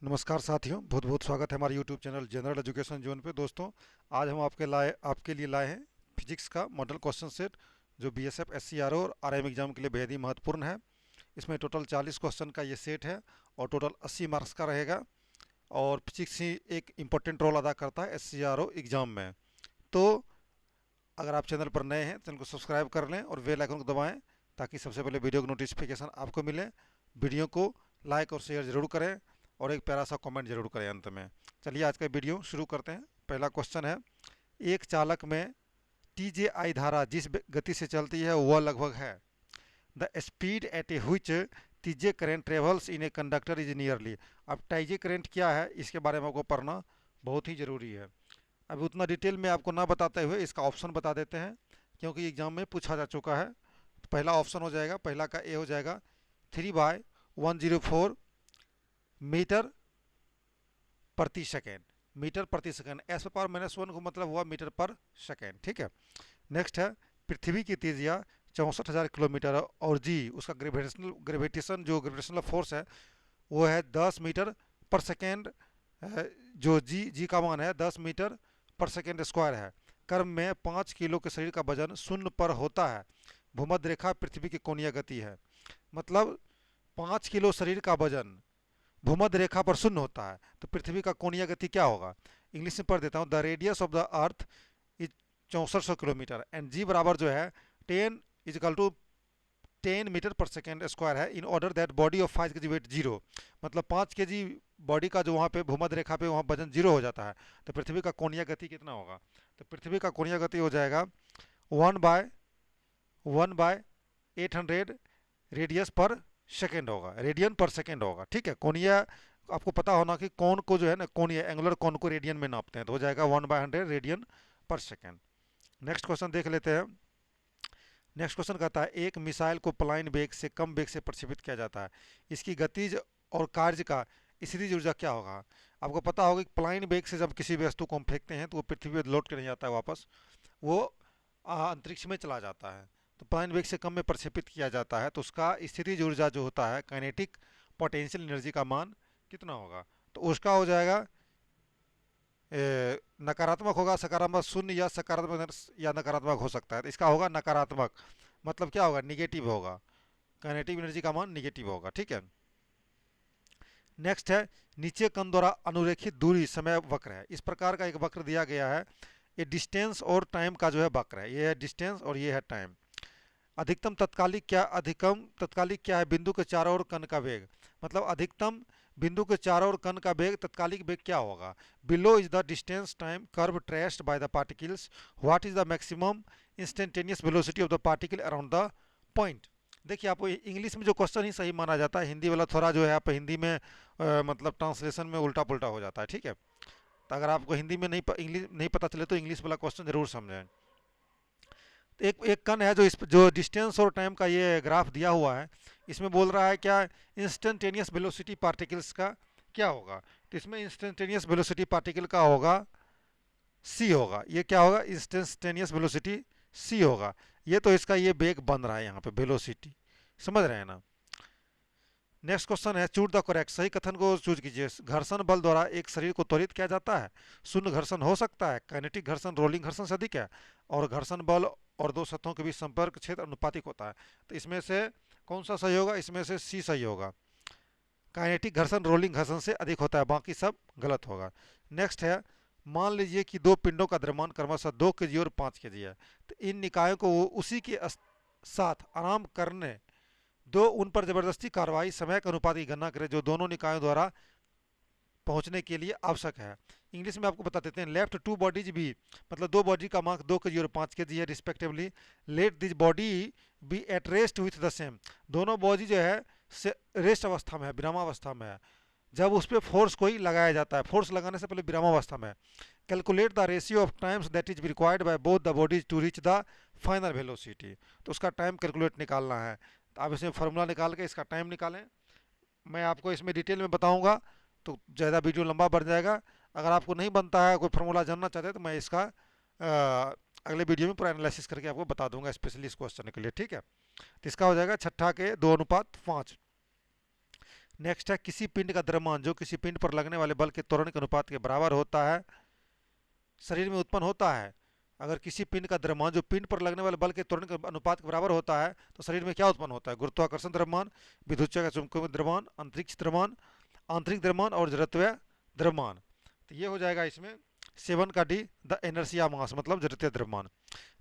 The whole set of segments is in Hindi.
नमस्कार साथियों, बहुत बहुत स्वागत है हमारे YouTube channel general education zone पे। दोस्तों, आज हम आपके लिए लाए हैं फिजिक्स का मॉडल क्वेश्चन सेट, जो बीएसएफ, एससीआरओ और आरआईएम एग्जाम के लिए बेहद ही महत्वपूर्ण है। इसमें टोटल 40 क्वेश्चन का ये सेट है और टोटल 80 मार्क्स का रहेगा। और फिजिक्स ही एक इम्पोर्टेंट रोल अदा करता है एससीआरओ एग्जाम में। तो अगर आप चैनल पर नए हैं, चैनल को सब्सक्राइब कर लें और बेल आइकन को दबाएं, ताकि सबसे पहले वीडियो की नोटिफिकेशन आपको मिले। वीडियो को लाइक और शेयर जरूर करें और एक प्यारा सा कमेंट जरूर करें अंत में। चलिए आज का वीडियो शुरू करते हैं। पहला क्वेश्चन है, एक चालक में टीजेआई धारा जिस गति से चलती है वह लगभग है। The speed at A which TJ current travels in a conductor is nearly. अब टीजे करेंट क्या है, इसके बारे में आपको पढ़ना बहुत ही ज़रूरी है। अभी उतना डिटेल में आपको ना बताते हुए इसका ऑप्शन बता देते हैं, क्योंकि एग्जाम में पूछा जा चुका है। तो पहला ऑप्शन हो जाएगा, पहला का ए हो जाएगा 3/104 मीटर प्रति सेकेंड। मीटर प्रति second, S power minus one को मतलब हुआ मीटर पर सेकेंड। ठीक है। नेक्स्ट है, पृथ्वी की तेजिया 64,000 किलोमीटर और जी उसका ग्रेविटेशनल फोर्स है वो है 10 मीटर पर सेकेंड। जो जी का मान है 10 मीटर पर सेकेंड स्क्वायर है। कर्म में 5 किलो के शरीर का वजन शून्य पर होता है। भूमध्य रेखा पृथ्वी की कोणीय गति है। मतलब 5 किलो शरीर का वजन भूमध्य रेखा पर शून्य होता है, तो पृथ्वी का कोणीय गति क्या होगा। इंग्लिश में पढ़ देता हूँ। The radius of the earth is 6400 kilometre and g बराबर जो है 10 मीटर पर सेकेंड स्क्वायर है। In order that body of 5 kg weight zero, मतलब 5 केजी बॉडी का जो वहाँ पे भूमध्य रेखा पे वहाँ वजन जीरो हो जाता है, तो पृथ्वी का कोणीय गति कितना होगा। तो पृथ्वी का कोणीय गति हो जाएगा 1/800 रेडियस पर सेकेंड होगा, रेडियन पर सेकेंड होगा। ठीक है। कोणीय आपको पता होना कि कौन को जो है ना, कोणीय एंगुलर कौन को रेडियन में नापते हैं, तो हो जाएगा 1/100 रेडियन पर सेकेंड। नेक्स्ट क्वेश्चन देख लेते हैं। नेक्स्ट क्वेश्चन कहता है, एक मिसाइल को प्लाइन वेग से कम वेग से प्रक्षेपित किया जाता है। इसकी गतिज और कार्य का स्थितिज ऊर्जा क्या होगा। आपको पता होगा कि प्लाइन वेग से जब किसी भी वस्तु को हम फेंकते हैं तो वो पृथ्वी पर लौट के नहीं आता है वापस, वो अंतरिक्ष में चला जाता है। तो प्लाइन वेग से कम में प्रक्षेपित किया जाता है, तो उसका स्थितिज ऊर्जा जो होता है, काइनेटिक पोटेंशियल एनर्जी का मान कितना होगा। तो उसका हो जाएगा नकारात्मक होगा, सकारात्मक शून्य या सकारात्मक या नकारात्मक हो सकता है। तो इसका होगा नकारात्मक, मतलब क्या होगा, निगेटिव होगा। काइनेटिक एनर्जी का मान निगेटिव होगा। ठीक है। नेक्स्ट है, नीचे कण द्वारा अनुरेखित दूरी समय वक्र है। इस प्रकार का एक वक्र दिया गया है। ये डिस्टेंस और टाइम का जो है वक्र है। ये है डिस्टेंस और ये है टाइम। अधिकतम तत्कालिक क्या है, बिंदु के चारों ओर कण का वेग। मतलब अधिकतम बिंदु के चारों ओर कण का वेग, तत्कालिक वेग क्या होगा। Below is the distance time curve traced by the particles. What is the maximum instantaneous velocity of the particle around the point. देखिए, आपको इंग्लिश में जो क्वेश्चन ही सही माना जाता है, हिंदी वाला थोड़ा जो है आप हिंदी में मतलब ट्रांसलेशन में उल्टा पुल्टा हो जाता है। ठीक है। तो अगर आपको हिंदी में इंग्लिश नहीं पता चले तो इंग्लिश वाला क्वेश्चन जरूर समझें। एक एक कण है जो डिस्टेंस और टाइम का ये ग्राफ दिया हुआ है। इसमें बोल रहा है क्या, इंस्टेंटेनियस वेलोसिटी पार्टिकल्स का क्या होगा। तो इसमें इंस्टेंटेनियस वेलोसिटी पार्टिकल का होगा सी होगा। ये क्या होगा, इंस्टेंटेनियस वेलोसिटी सी होगा। ये तो इसका ये वेग बन रहा है यहाँ पे, वेलोसिटी। समझ रहे हैं ना। नेक्स्ट क्वेश्चन है, चूज द करेक्ट। सही कथन को चूज कीजिए। घर्षण बल द्वारा एक शरीर को त्वरित किया जाता है। शून्य घर्षण हो सकता है। काइनेटिक घर्षण रोलिंग घर्षण से अधिक है। और घर्षण बल और दो सतहों के बीच संपर्क क्षेत्र अनुपातिक होता है। तो इसमें से कौन सा सही होगा, इसमें से सी सही होगा। काइनेटिक घर्षण रोलिंग घर्षण से अधिक होता है, बाकी सब गलत होगा। नेक्स्ट है, मान लीजिए कि दो पिंडों का द्रव्यमान क्रमशः 2 केजी और 5 केजी है। तो इन निकायों को उसी के साथ आराम करने दो, उन पर जबरदस्ती कार्रवाई समय के अनुपात की गणना करें जो दोनों निकायों द्वारा पहुंचने के लिए आवश्यक है। इंग्लिश में आपको बता देते हैं। लेफ्ट टू बॉडीज भी, मतलब दो बॉडी का मास 2 केजी और 5 केजी है respectively. Let this body be at rest with the same. दोनों बॉडी जो है रेस्ट अवस्था में है, विरामावस्था में है, जब उस पर फोर्स कोई लगाया जाता है। फोर्स लगाने से पहले विरामावस्था में है। Calculate the ratio of times that is required by both the bodies to reach the final velocity. तो उसका टाइम कैलकुलेट निकालना है। तो आप इसमें फार्मूला निकाल के इसका टाइम निकालें। मैं आपको इसमें डिटेल में बताऊंगा तो ज़्यादा वीडियो लंबा बढ़ जाएगा। अगर आपको नहीं बनता है, कोई फार्मूला जानना चाहते हैं, तो मैं इसका अगले वीडियो में पूरा एनालिसिस करके आपको बता दूंगा, स्पेशली इस क्वेश्चन के लिए। ठीक है। तो इसका हो जाएगा छठा के 2:5। नेक्स्ट है किसी पिंड का द्रव्यमान जो किसी पिंड पर लगने वाले बल के त्वरण के अनुपात के बराबर होता है, शरीर में उत्पन्न होता है। अगर किसी पिंड का द्रव्यमान जो पिंड पर लगने वाले बल के त्वरण के अनुपात के बराबर होता है तो शरीर में क्या उत्पन्न होता है? गुरुत्वाकर्षण द्रव्यमान, विद्युत चुंबकीय द्रव्यमान, अंतरिक्ष द्रव्यमान, आंतरिक द्रव्यमान और जड़त्वीय द्रव्यमान। तो ये हो जाएगा इसमें 7 का डी, द इनर्शिया मास मतलब जड़त्वीय द्रव्यमान।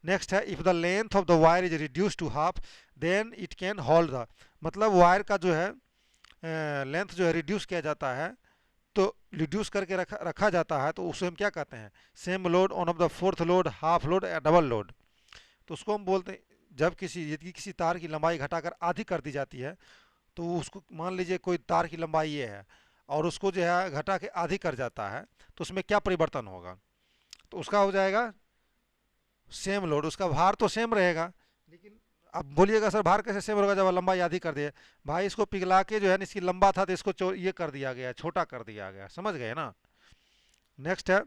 नेक्स्ट है if the length of the wire is reduce to half then it can hold the, मतलब वायर का जो है लेंथ जो है रिड्यूस किया जाता है, तो रिड्यूस करके रखा जाता है, तो उसे हम क्या कहते हैं? Same load on off the fourth load, half load या डबल लोड। तो उसको हम बोलते हैं जब यदि किसी तार की लंबाई घटाकर आधी कर दी जाती है, तो उसको मान लीजिए कोई तार की लंबाई ये है और उसको जो है घटा के आधी कर जाता है, तो उसमें क्या परिवर्तन होगा? तो उसका हो जाएगा सेम लोड, उसका भार तो सेम रहेगा, लेकिन अब बोलिएगा सर भार कैसे सेम होगा जब लंबाई आधी कर दिए? भाई इसको पिघला के जो है इसकी लंबा था तो इसको ये कर दिया गया, छोटा कर दिया गया, समझ गए ना? नेक्स्ट है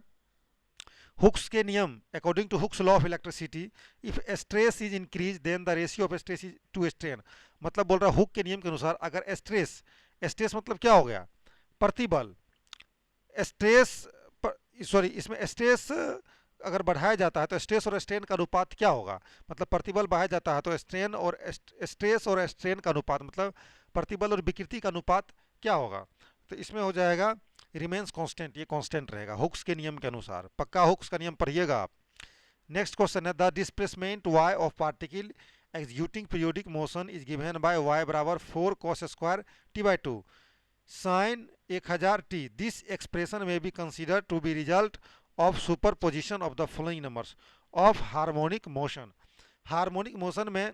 हुक्स के नियम, according to Hooke's law of electricity if stress is increase then the ratio of stress is to strain. मतलब बोल रहा है हुक के नियम के अनुसार अगर स्ट्रेस, स्ट्रेस मतलब क्या हो गया? प्रतिबल। स्ट्रेस सॉरी इसमें स्ट्रेस अगर बढ़ाया जाता है तो स्ट्रेस और स्ट्रेन का अनुपात क्या होगा? मतलब प्रतिबल बढ़ाया जाता है तो स्ट्रेन और स्ट्रेस और स्ट्रेन का अनुपात मतलब प्रतिबल और विकृति का अनुपात क्या होगा? तो इसमें हो जाएगा रिमेन्स कांस्टेंट, ये कांस्टेंट रहेगा हुक्स के नियम के अनुसार। पक्का हुक्स का नियम पढ़िएगा आप। नेक्स्ट क्वेश्चन है the displacement y of particle executing periodic motion is given by y बराबर 4 cos square t by 2 sine 1000 t। This expression में be consider to be result of superposition of the following numbers of harmonic motion. Harmonic motion में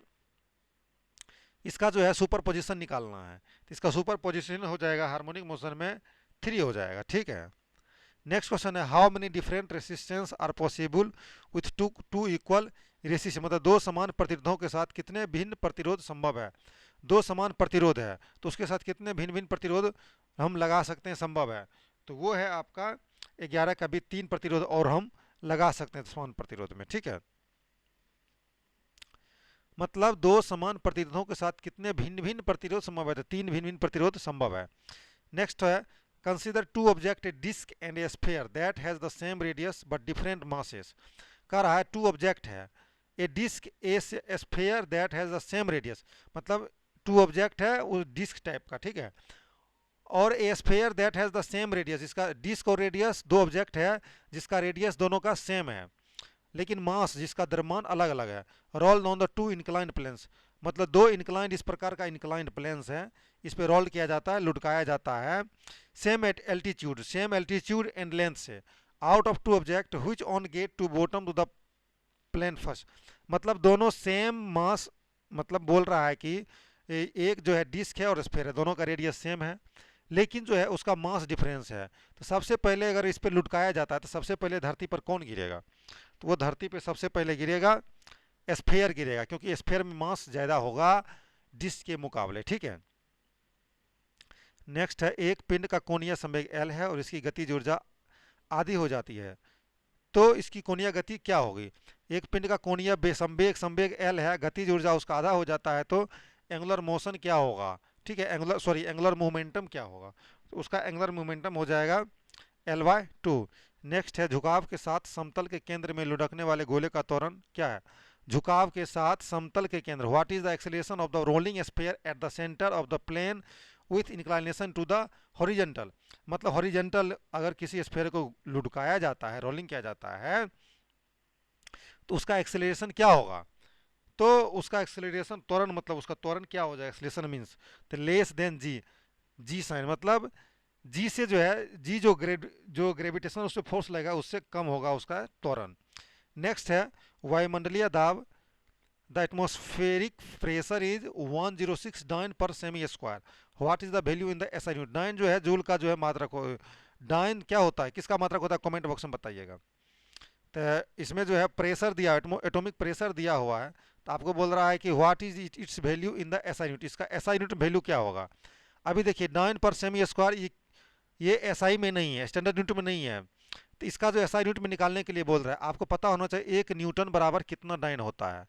इसका जो है सुपरपोजिशन निकालना है, तो इसका सुपरपोजिशन हो जाएगा हार्मोनिक मोशन में 3 हो जाएगा, ठीक है। नेक्स्ट क्वेश्चन है how many different resistance are possible with two equal resistance, मतलब दो समान प्रतिरोधों के साथ कितने भिन्न प्रतिरोध संभव है? दो समान प्रतिरोध है तो उसके साथ कितने भिन्न भिन्न प्रतिरोध हम लगा सकते हैं, संभव है? तो वो है आपका 11 का भी 3 प्रतिरोध और हम लगा सकते हैं समान प्रतिरोध में, ठीक है। मतलब दो समान प्रतिरोधों के साथ कितने भिन्न भिन्न प्रतिरोध संभव है? तो 3 भिन्न भिन्न प्रतिरोध संभव है। नेक्स्ट है consider two object a disc and a sphere that has the same radius but different masses. कह रहा है टू ऑब्जेक्ट है, a disc a sphere that has the same radius, मतलब टू ऑब्जेक्ट है उस डिस्क टाइप का, ठीक है, और a sphere that has the same radius, इसका डिस्क और रेडियस दो ऑब्जेक्ट है जिसका रेडियस दोनों का सेम है लेकिन मास जिसका द्रव्यमान अलग अलग है। Roll on the two inclined planes, मतलब दो इंक्लाइंड इस प्रकार का इंक्लाइंड प्लेन्स है, इस पे रोल किया जाता है, लुढ़काया जाता है सेम एल्टीट्यूड एंड लेंथ से out of two object which on get to bottom to the plane first. मतलब दोनों सेम मास, मतलब बोल रहा है कि एक जो है डिस्क है और स्फीयर है, दोनों का रेडियस सेम है लेकिन जो है उसका मास डिफरेंस है। तो सबसे पहले अगर इस पर लुढ़काया जाता है तो सबसे पहले धरती पर कौन गिरेगा? तो वो धरती पे सबसे पहले गिरेगा स्फीयर गिरेगा, क्योंकि स्फीयर में मास ज़्यादा होगा डिस्क के मुकाबले, ठीक है। नेक्स्ट है एक पिंड का कोणीय संवेग L है और इसकी गतिज ऊर्जा आधी हो जाती है, तो इसकी कोणीय गति क्या होगी? एक पिंड का कोणीय संवेग L है, गतिज ऊर्जा उसका आधा हो जाता है, तो एंगुलर मोशन क्या होगा? ठीक है, एंगुलर मोमेंटम क्या होगा? तो उसका एंगुलर मोमेंटम हो जाएगा L/2। नेक्स्ट है झुकाव के साथ समतल के केंद्र में लुढ़कने वाले गोले का त्वरण क्या है? झुकाव के साथ समतल के केंद्र, what is the acceleration of the rolling sphere at the centre of the plane with inclination to the horizontal. मतलब हॉरिजॉन्टल अगर किसी स्फीयर को लुढ़काया जाता है, रोलिंग किया जाता है, तो उसका एक्सेलरेशन क्या होगा? तो उसका एक्सेलरेशन त्वरण, मतलब उसका त्वरण क्या हो जाएगा? एक्सेलरेशन मींस तो लेस देन जी साइन, मतलब जी से जो है जी जो ग्रेविटेशन उस पर फोर्स लगेगा उससे कम होगा उसका त्वरण। नेक्स्ट है वायुमंडलीय दाब, the atmospheric pressure is 106 dyne per cm square, what is the value in the SI unit? Dyne जो है जूल का जो है मात्रक हो, डाइन क्या होता है, किसका मात्रक होता है? कमेंट बॉक्स में बताइएगा। तो इसमें जो है प्रेशर दिया, एटॉमिक प्रेशर दिया हुआ है, तो आपको बोल रहा है कि what is it's value in the SI unit, इसका एसआई यूनिट वैल्यू क्या होगा? अभी देखिए डाइन पर सेमी स्क्वायर ये एसआई में नहीं है, स्टैंडर्ड यूनिट में नहीं है, तो इसका जो एसआई यूनिट में निकालने के लिए बोल रहा है आपको पता होना चाहिए 1 न्यूटन बराबर कितना डाइन होता है,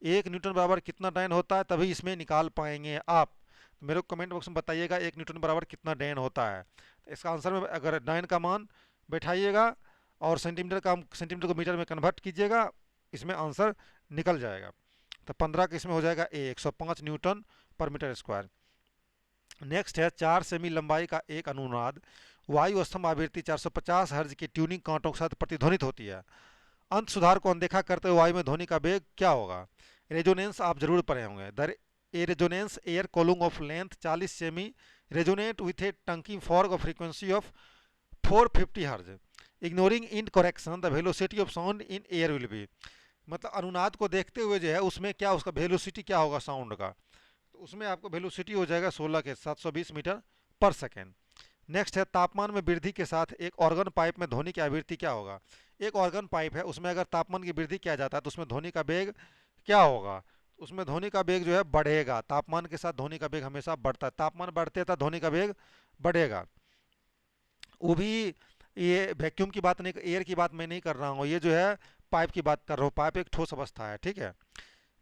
1 न्यूटन बराबर कितना डाइन होता है, तभी इसमें निकाल पाएंगे आप। मेरे को कमेंट बॉक्स में बताइएगा 1 न्यूटन बराबर कितना डैन होता है। तो इसका आंसर में अगर डैन का मान बैठाइएगा और सेंटीमीटर को मीटर में कन्वर्ट कीजिएगा, इसमें आंसर निकल जाएगा। तो 15 का इसमें हो जाएगा 105 न्यूटन पर मीटर स्क्वायर। नेक्स्ट है 4 सेमी लंबाई का एक अनुनाद वायु स्तंभ आवृत्ति 450 हर्ज की ट्यूनिंग कांटों के साथ प्रतिध्वनित होती है। अंत सुधार को अनदेखा करते हुए वायु में ध्वनि का वेग क्या होगा? रेजोनेंस आप जरूर पढ़े होंगे। The a resonance air column of length 40 cm resonate with a tuning fork of frequency of 450 hertz. Ignoring in correction the velocity of sound in air will be. मतलब अनुनाद को देखते हुए जो है उसमें क्या उसका वेलोसिटी क्या होगा साउंड का, तो उसमें आपको वेलोसिटी हो जाएगा 16 के 720 मीटर पर सेकेंड। नेक्स्ट है तापमान में वृद्धि के साथ एक ऑर्गन पाइप में ध्वनि की आवृत्ति क्या होगा? एक ऑर्गन पाइप है, उसमें अगर तापमान की वृद्धि किया जाता है तो उसमें ध्वनि का वेग क्या होगा? उसमें ध्वनि का वेग जो है बढ़ेगा। तापमान के साथ ध्वनि का वेग हमेशा बढ़ता है, तापमान बढ़ते तो ध्वनि का वेग बढ़ेगा। वो भी ये वैक्यूम की बात नहीं, एयर की बात मैं नहीं कर रहा हूँ, ये जो है पाइप की बात कर रहा हूँ। पाइप एक ठोस अवस्था है, ठीक है।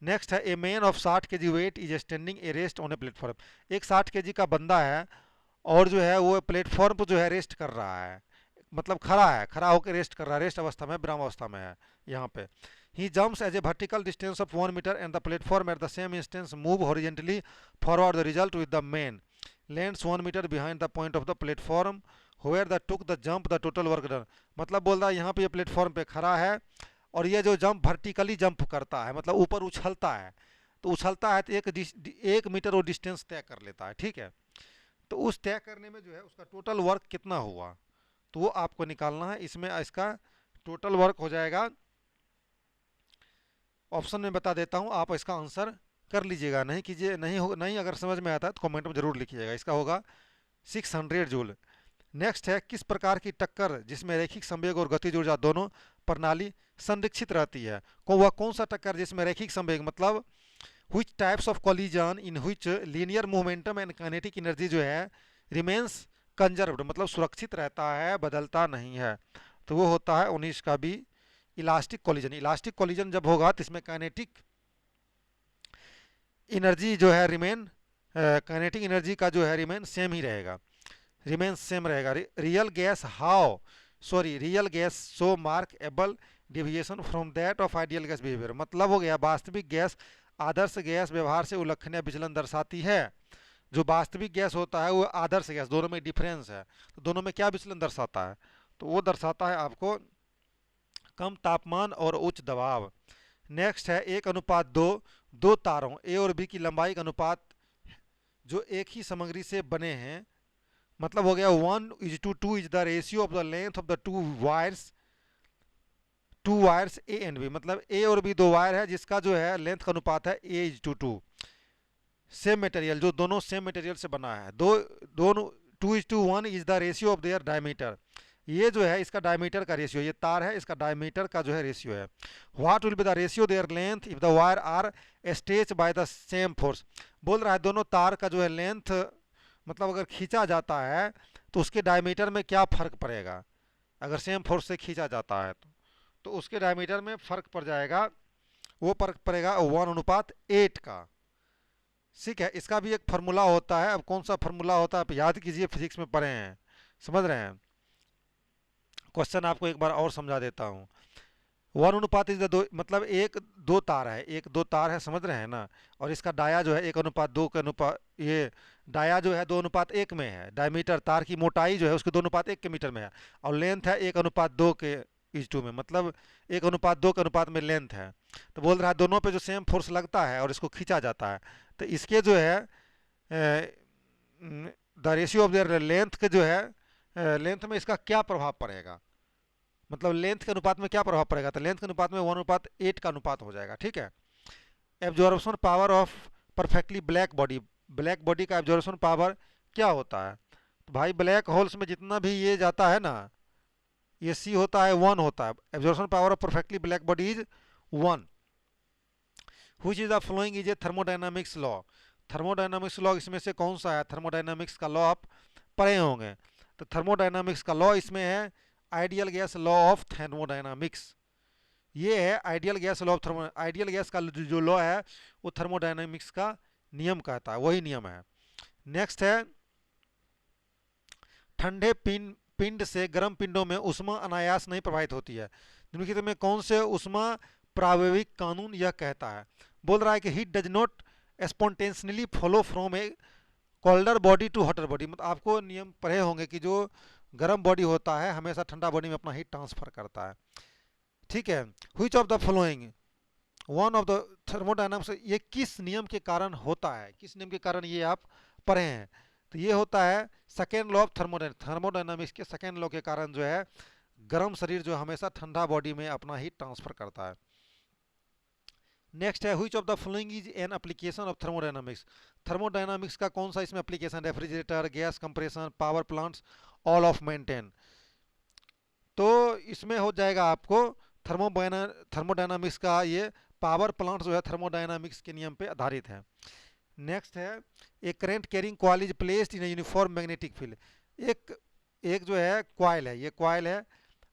नेक्स्ट है a man of 60 KG weight is standing a rest on a platform. एक 60 केजी का बंदा है और जो है वो प्लेटफॉर्म पर जो है रेस्ट कर रहा है, मतलब खड़ा है, खड़ा होकर रेस्ट कर रहा है, रेस्ट अवस्था में, विराम अवस्था में है यहाँ पे। He jumps as a vertical distance of 1 metre and the platform at the same instance move horizontally forward the result with the man lands 1 metre behind the point of the platform where the took the jump the total work done. मतलब बोल रहा है यहाँ पे ये प्लेटफॉर्म पे खड़ा है और ये जो जंप वर्टिकली जंप करता है, मतलब ऊपर उछलता है, तो उछलता है तो 1 मीटर वो डिस्टेंस तय कर लेता है, ठीक है। तो उस तय करने में जो है उसका टोटल वर्क कितना हुआ, तो वो आपको निकालना है। इसमें इसका टोटल वर्क हो जाएगा, ऑप्शन में बता देता हूँ, आप इसका आंसर कर लीजिएगा। नहीं कीजिए, नहीं अगर समझ में आता है तो कमेंट में जरूर लिखिएगा। इसका होगा 600 जूल। नेक्स्ट है किस प्रकार की टक्कर जिसमें रैखिक संवेग और गतिज ऊर्जा दोनों प्रणाली संरक्षित रहती है? वह कौन सा टक्कर जिसमें रैखिक संवेग मतलब which types of collision in which linear momentum and kinetic energy जो है remains conserved, मतलब सुरक्षित रहता है, बदलता नहीं है? तो वो होता है 19 का भी इलास्टिक कोलिजन। इलास्टिक कोलिजन जब होगा तो इसमें काइनेटिक एनर्जी जो है रिमेन, काइनेटिक एनर्जी का जो है रिमेन सेम ही रहेगा, रिमेन सेम रहेगा। Real gas so mark able deviation from that of ideal gas behaviour. मतलब हो गया वास्तविक गैस आदर्श गैस व्यवहार से उल्लेखनीय विचलन दर्शाती है। जो वास्तविक गैस होता है वो आदर्श गैस, दोनों में डिफरेंस है, तो दोनों में क्या विचलन दर्शाता है? तो वो दर्शाता है आपको कम तापमान और उच्च दबाव। नेक्स्ट है 1:2 दो तारों ए और बी की लंबाई का अनुपात जो एक ही सामग्री से बने हैं, मतलब हो गया 1:2 is the ratio of the length of the two wires A and B. मतलब ए और बी दो वायर है जिसका जो है लेंथ का अनुपात है A:2। सेम मटेरियल, जो दोनों सेम मटेरियल से बना है, दोनों 2:1 is the ratio of their diameter. ये जो है इसका डायमीटर का रेशियो, ये तार है इसका डायमीटर का जो है रेशियो है। What will be the ratio their length if the wire are stretch by the same force. बोल रहा है दोनों तार का जो है लेंथ, मतलब अगर खींचा जाता है तो उसके डायमीटर में क्या फर्क पड़ेगा? अगर सेम फोर्स से खींचा जाता है तो उसके डायमीटर में फर्क पड़ जाएगा, वो फर्क पड़ेगा 1:8 का। ठीक है, इसका भी एक फार्मूला होता है। अब कौन सा फार्मूला होता है आप याद कीजिए, फिजिक्स में पढ़े हैं, समझ रहे हैं। क्वेश्चन आपको एक बार और समझा देता हूँ। 1:2 इज दो, मतलब दो तार है, दो तार है, समझ रहे हैं ना। और इसका डाया जो है 1:2 के अनुपात, ये डाया जो है 2:1 में है। डायमीटर तार की मोटाई जो है उसके 2:1 के मीटर में है, और लेंथ है 1:2 के इज 2 में, मतलब 1:2 के अनुपात में लेंथ है। तो बोल रहा है दोनों पे जो सेम फोर्स लगता है और इसको खींचा जाता है, तो इसके जो है the ratio of their length के जो है लेंथ में इसका क्या प्रभाव पड़ेगा, मतलब लेंथ के अनुपात में क्या प्रभाव पड़ेगा? तो लेंथ के अनुपात में 1:8 का अनुपात हो जाएगा, ठीक है। Absorption power of perfectly black body, black body का एब्जॉर्प्शन पावर क्या होता है? तो भाई ब्लैक होल्स में जितना भी ये जाता है ना, ये सी होता है 1 होता है। Absorption power of perfectly black body is 1। Which is the following is a thermodynamics law. Thermodynamics law इसमें से कौन सा है? थर्मोडायनामिक्स का लॉ आप पढ़े होंगे। तो थर्मोडायनामिक्स का लॉ इसमें है ideal gas law of thermodynamics. ये है ideal gas law of thermo, ideal gas का जो लॉ है वो थर्मोडायनामिक्स का नियम कहता है, वही नियम है। नेक्स्ट है ठंडे पिंड से गर्म पिंडों में ऊष्मा अनायास नहीं प्रवाहित होती है। निम्नलिखित में कौन से ऊष्मा प्रावैविक कानून यह कहता है? बोल रहा है कि heat does not spontaneously flow from a colder body to hotter body. मतलब आपको नियम पढ़े होंगे कि जो गर्म बॉडी होता है हमेशा ठंडा बॉडी में अपना हीट ट्रांसफर करता है। ठीक है, which of the following one of the thermodynamics, ये किस नियम के कारण होता है, किस नियम के कारण ये आप पढ़े हैं? तो ये होता है सेकेंड लॉ ऑफ थर्मोडायनामिक्स के सेकेंड लॉ के कारण जो है गर्म शरीर जो हमेशा ठंडा बॉडी में अपना हीट ट्रांसफर करता है। नेक्स्ट है which of the following is an application of thermodynamics. Thermodynamics का कौन सा इसमें application? Refrigerator, gas compression, power plants, all of maintain. तो इसमें हो जाएगा आपको थर्मोडायनामिक्स का ये पावर प्लांट जो है थर्मोडायनामिक्स के नियम पे आधारित है। नेक्स्ट है a current carrying coil is placed in uniform magnetic field. एक एक जो है कॉइल है, ये कॉइल है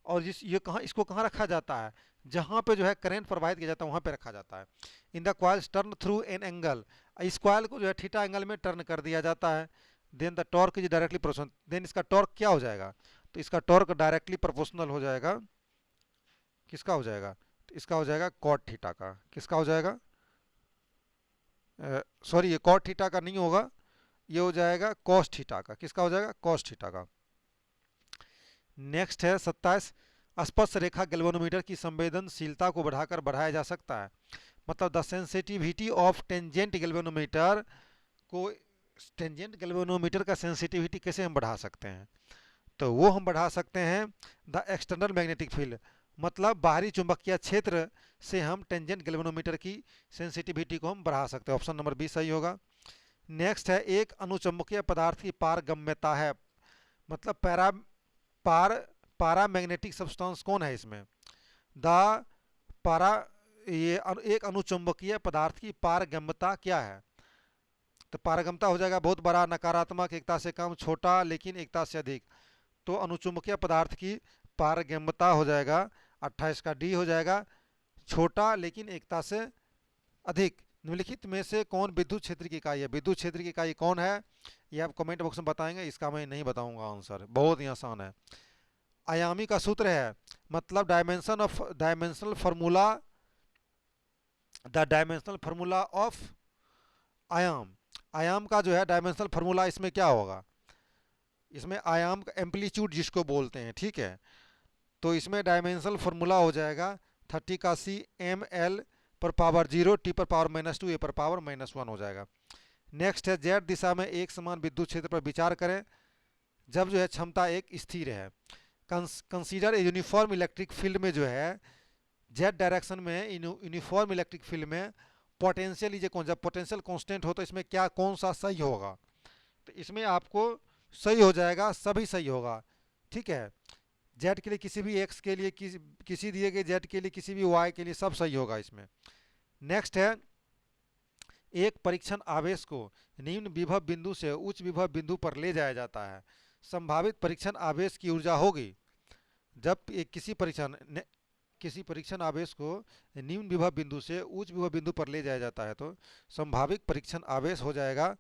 और इसको कहाँ रखा जाता है? जहाँ पे जो है करंट प्रवाहित किया जाता है वहाँ पे रखा जाता है। In the coils turn through an angle, इस कॉइल को जो है थीटा एंगल में टर्न कर दिया जाता है। Then the torque is directly proportional, then इसका टॉर्क क्या हो जाएगा? तो इसका टॉर्क डायरेक्टली प्रोपोर्शनल हो जाएगा, किसका हो जाएगा? तो इसका हो जाएगा कॉट थीटा का। किसका हो जाएगा? सॉरी, ये कॉट थीटा का नहीं होगा, ये हो जाएगा कॉस थीटा का। किसका हो जाएगा? कॉस थीटा का। नेक्स्ट है 27, स्पर्श रेखा गैल्वेनोमीटर की संवेदनशीलता को बढ़ाकर बढ़ाया जा सकता है। मतलब the sensitivity of tangent galvanometer को, टेंजेंट गैल्वेनोमीटर का सेंसिटिविटी कैसे हम बढ़ा सकते हैं? तो वो हम बढ़ा सकते हैं द एक्सटर्नल मैग्नेटिक फील्ड, मतलब बाहरी चुंबकीय क्षेत्र से हम टेंजेंट गैल्वेनोमीटर की सेंसिटिविटी को हम बढ़ा सकते हैं। ऑप्शन नंबर बी सही होगा। नेक्स्ट है एक अनुचुंबकीय पदार्थ की पारगम्यता है, मतलब पारामैग्नेटिक सब्सटेंस कौन है इसमें? द पारा ये एक अनुचुंबकीय पदार्थ की पारगम्यता क्या है? तो पारगम्यता हो जाएगा बहुत बड़ा, नकारात्मक, एकता से कम, छोटा लेकिन एकता से अधिक। तो अनुचुंबकीय पदार्थ की पारगम्यता हो जाएगा 28 का डी हो जाएगा, छोटा लेकिन एकता से अधिक। निम्नलिखित में से कौन विद्युत क्षेत्र की इकाई है? विद्युत क्षेत्र की इकाई कौन है ये आप कमेंट बॉक्स में बताएंगे, इसका मैं नहीं बताऊंगा आंसर, बहुत ही आसान है। आयामी का सूत्र है, मतलब dimensional formula, the dimensional formula of आयाम। आयाम का जो है डायमेंशनल फार्मूला इसमें क्या होगा? इसमें आयाम का एम्पलीट्यूड जिसको बोलते हैं, ठीक है, तो इसमें डायमेंशनल फार्मूला हो जाएगा 30 का सी एम एल पर पावर 0 टी पर पावर -2 ए पर पावर -1 हो जाएगा। नेक्स्ट है जेड दिशा में एक समान विद्युत क्षेत्र पर विचार करें जब जो है क्षमता एक स्थिर है। Consider a uniform electric field में जो है जेड डायरेक्शन में यूनिफॉर्म इलेक्ट्रिक फील्ड में पोटेंशियल लीजिए कौन, जब पोटेंशियल कांस्टेंट हो तो इसमें क्या कौन सा सही होगा? तो इसमें आपको सही हो जाएगा, सभी सही होगा, ठीक है। जेड के लिए किसी भी एक्स के लिए, किसी दिए गए जेड के लिए, किसी भी वाई के लिए सब सही होगा इसमें। नेक्स्ट है एक परीक्षण आवेश को निम्न विभव बिंदु से उच्च विभव बिंदु पर ले जाया जाता है। संभावित परीक्षण आवेश की ऊर्जा होगी, जब एक किसी परीक्षण आवेश को निम्न विभव बिंदु से उच्च विभव बिंदु पर ले जाया जाता है तो संभावित परीक्षण आवेश हो जाएगा,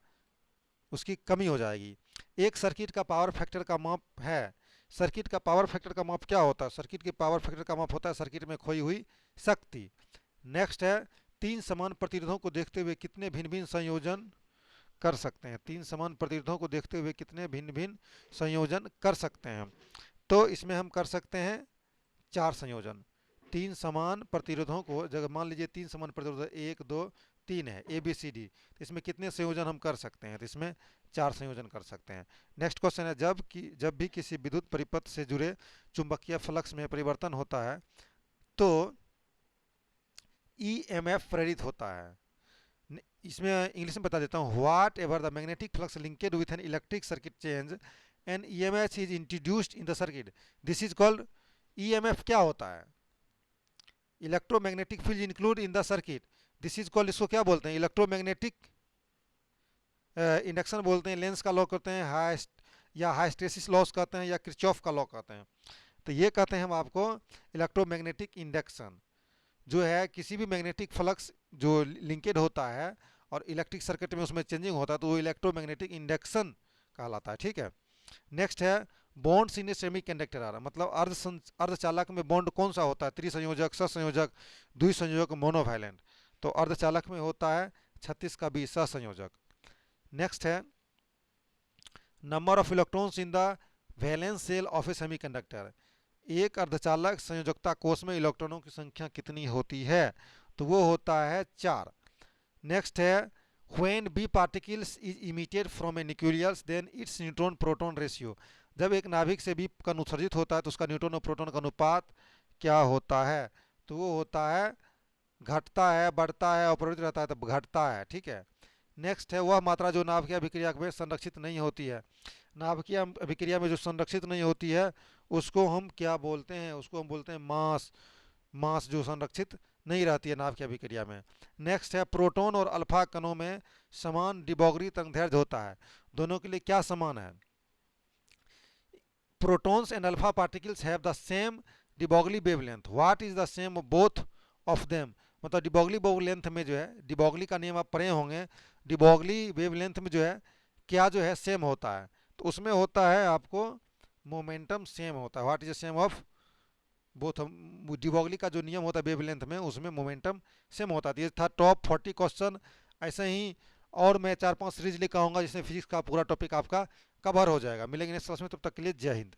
उसकी कमी हो जाएगी। एक सर्किट का पावर फैक्टर का माप है। सर्किट का पावर फैक्टर का माप क्या होता है? सर्किट के पावर फैक्टर का माप होता है सर्किट में खोई हुई शक्ति। नेक्स्ट है तीन समान प्रतिरोधों को देखते हुए कितने भिन्न भिन्न संयोजन कर सकते हैं? तीन समान प्रतिरोधों को देखते हुए कितने भिन्न भिन्न संयोजन कर सकते हैं? तो इसमें हम कर सकते हैं 4 संयोजन। तीन समान प्रतिरोधों को, जब मान लीजिए तीन समान प्रतिरोध 1 2 3 है ए बी सी डी, तो इसमें कितने संयोजन हम कर सकते हैं? तो इसमें 4 संयोजन कर सकते हैं। नेक्स्ट क्वेश्चन है जब भी किसी विद्युत परिपथ से जुड़े चुंबकीय फ्लक्स में परिवर्तन होता है तो ईएमएफ प्रेरित होता है। इसमें इंग्लिश में बता देता हूँ, what ever the magnetic flux linked with an electric circuit change and EMF is introduced in the circuit, this is called EMF. क्या होता है? Electromagnetic field include in the circuit, this is called, इसको क्या बोलते हैं? इलेक्ट्रोमैग्नेटिक इंडक्शन बोलते हैं, लेंस का लॉ कहते हैं, हाइस्टेसिस लॉस कहते हैं, या किरचॉफ का लॉ कहते हैं। तो ये कहते हैं हम आपको इलेक्ट्रोमैग्नेटिक इंडक्शन, जो है किसी भी मैग्नेटिक फ्लक्स जो लिंकेड होता है और इलेक्ट्रिक सर्किट में उसमें चेंजिंग होता है तो वो इलेक्ट्रोमैग्नेटिक इंडक्शन कहलाता है। ठीक है, नेक्स्ट है बॉन्ड्स इन ए सेमीकंडक्टर आ रहा, मतलब अर्धचालक में बॉन्ड कौन सा होता है, त्रिसंयोजक, सहसंयोजक, द्विसंयोजक, मोनोवैलेंट। तो अर्धचालक में होता है 36 का 20 सहसंयोजक। नेक्स्ट है number of electrons in the valence shell of a semiconductor, एक अर्धचालक संयोजकता कोष में इलेक्ट्रॉनों की संख्या कितनी होती है, तो वो होता है 4। नेक्स्ट है when B particles is emitted from a nucleus then its neutron proton ratio, जब एक नाभिक से बी कण उत्सर्जित होता है तो उसका न्यूट्रॉन और प्रोटॉन का अनुपात क्या होता है, तो वो होता है, घटता है, बढ़ता है, अपरिवर्तित रहता है तो घटता है। ठीक है, नेक्स्ट है वह मात्रा जो नाभिकीय अभिक्रिया में संरक्षित नहीं होती है, नाभिकीय अभिक्रिया में जो संरक्षित नहीं होती है उसको हम क्या बोलते हैं, उसको हम बोलते हैं मास, मास जो संरक्षित नहीं रहती है नाभिकीय अभिक्रिया में। नेक्स्ट है प्रोटॉन और अल्फा कणों में समान डिबॉगरी तरंगदैर्घ्य होता है, दोनों के लिए क्या समान है, protons and alpha particles have the same de Broglie wavelength, what is the same of both of them, मतलब de Broglie wavelength में जो है, de Broglie का नियम आप पढ़े होंगे, de Broglie wavelength में जो है क्या जो है सेम होता है, तो उसमें होता है आपको मोमेंटम सेम होता है, what is the same of both, de Broglie का जो नियम होता है वेवलेंथ में उसमें मोमेंटम सेम होता है। ये था टॉप 40 क्वेश्चन, ऐसे ही और मैं 4-5 सीरीज लेकर आऊँगा जिसमें फिजिक्स का पूरा टॉपिक आपका कवर हो जाएगा। मिलेंगे नेक्स्ट क्लास में, तब तक के लिए जय हिंद।